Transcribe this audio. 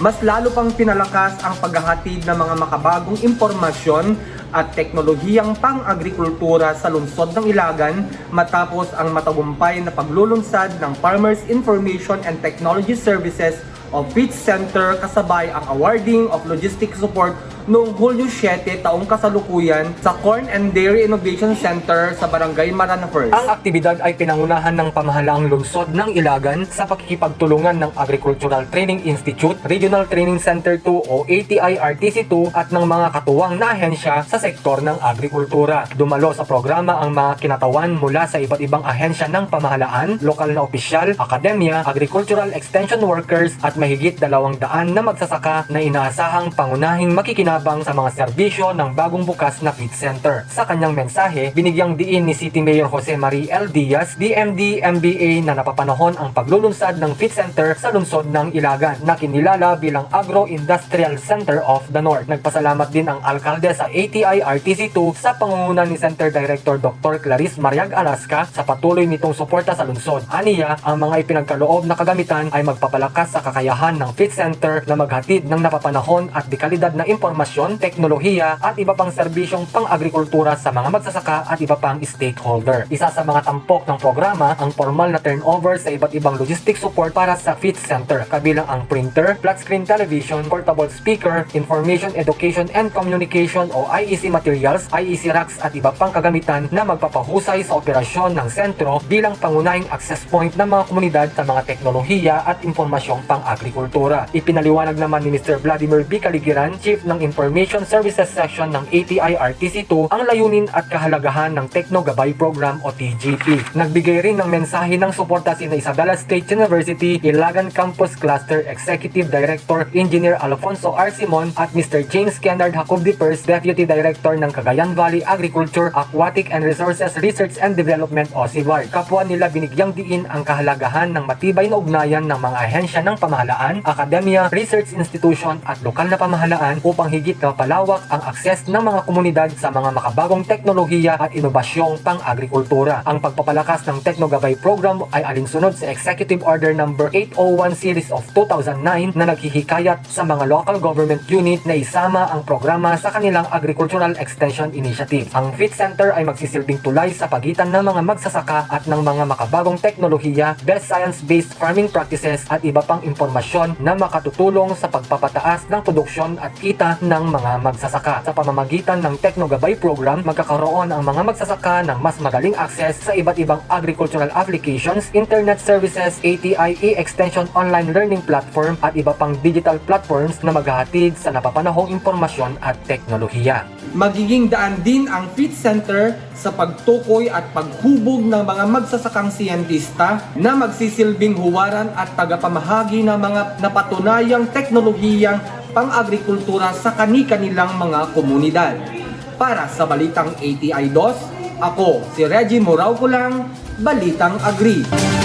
Mas lalo pang pinalakas ang paghahatid ng mga makabagong impormasyon at teknolohiyang pang-agrikultura sa lungsod ng Ilagan matapos ang matagumpay na paglulunsad ng Farmers Information and Technology Services o FITS Center kasabay ang awarding of logistic support noong Hulyo 7 taong kasalukuyan sa Corn and Dairy Innovation Center sa Barangay Marana First. Ang aktibidad ay pinangunahan ng pamahalaang lungsod ng Ilagan sa pakikipagtulungan ng Agricultural Training Institute, Regional Training Center 2 o ATI-RTC2 at ng mga katuwang na ahensya sa sektor ng agrikultura. Dumalo sa programa ang mga kinatawan mula sa iba't ibang ahensya ng pamahalaan, lokal na opisyal, akademya, agricultural extension workers at mahigit 200 na magsasaka na inaasahang pangunahing makikinabang sa mga serbisyo ng bagong bukas na FITS Center. Sa kanyang mensahe, binigyang diin ni City Mayor Jose Marie L. Diaz, DMD, MBA na napapanahon ang paglulunsad ng FITS Center sa lungsod ng Ilagan na kinilala bilang Agro-Industrial Center of the North. Nagpasalamat din ang alkalde sa ATI-RTC2 sa pangunguna ni Center Director Dr. Clarice Mariag Alaska sa patuloy nitong suporta sa lungsod. Aniya, ang mga ipinagkaloob na kagamitan ay magpapalakas sa kakayahan ng FITS Center na maghatid ng napapanahon at dekalidad na impormasyon, teknolohiya at iba pang serbisyong pang-agrikultura sa mga magsasaka at iba pang stakeholder. Isa sa mga tampok ng programa ang formal na turnover sa iba't ibang logistic support para sa FITS Center, kabilang ang printer, flat screen television, portable speaker, information education and communication o IEC materials, IEC racks at iba pang kagamitan na magpapahusay sa operasyon ng sentro bilang pangunahing access point ng mga komunidad sa mga teknolohiya at impormasyong pang-agrikultura. Ipinaliwanag naman ni Mr. Vladimir B. Caligiran, Chief ng Information Services Section ng ATI-RTC2, ang layunin at kahalagahan ng Techno Gabay Program o TGP. Nagbigay rin ng mensahe ng suporta si Isabela State University, Ilagan Campus Cluster Executive Director Engineer Alfonso R. Simon at Mr. James Kennard Jacob I, Deputy Director ng Cagayan Valley Agriculture, Aquatic and Resources Research and Development o CIVAR. Kapwa nila binigyang diin ang kahalagahan ng matibay na ugnayan ng mga ahensya ng pamahalaan, akademya, research institution at lokal na pamahalaan upang higit na palawak ang akses ng mga komunidad sa mga makabagong teknolohiya at inobasyong pang-agrikultura. Ang pagpapalakas ng Techno Gabay Program ay alinsunod sa Executive Order No. 801 Series of 2009 na naghihikayat sa mga local government unit na isama ang programa sa kanilang Agricultural Extension Initiative. Ang FITS Center ay magsisilbing tulay sa pagitan ng mga magsasaka at ng mga makabagong teknolohiya, best science-based farming practices at iba pang impormasyon na makatutulong sa pagpapataas ng produksyon at kita ng mga magsasaka. Sa pamamagitan ng Techno Gabay Program, magkakaroon ang mga magsasaka ng mas madaling access sa iba't ibang agricultural applications, internet services, ATI e-extension online learning platform at iba pang digital platforms na maghahatid sa napapanahong impormasyon at teknolohiya. Magiging daan din ang FITS Center sa pagtukoy at paghubog ng mga magsasakang siyentista na magsisilbing huwaran at tagapamahagi ng mga napatunayang teknolohiyang pang-agrikultura sa kani-kanilang mga komunidad. Para sa Balitang ATI 2, ako si Reggie Morauco lang, Balitang Agri.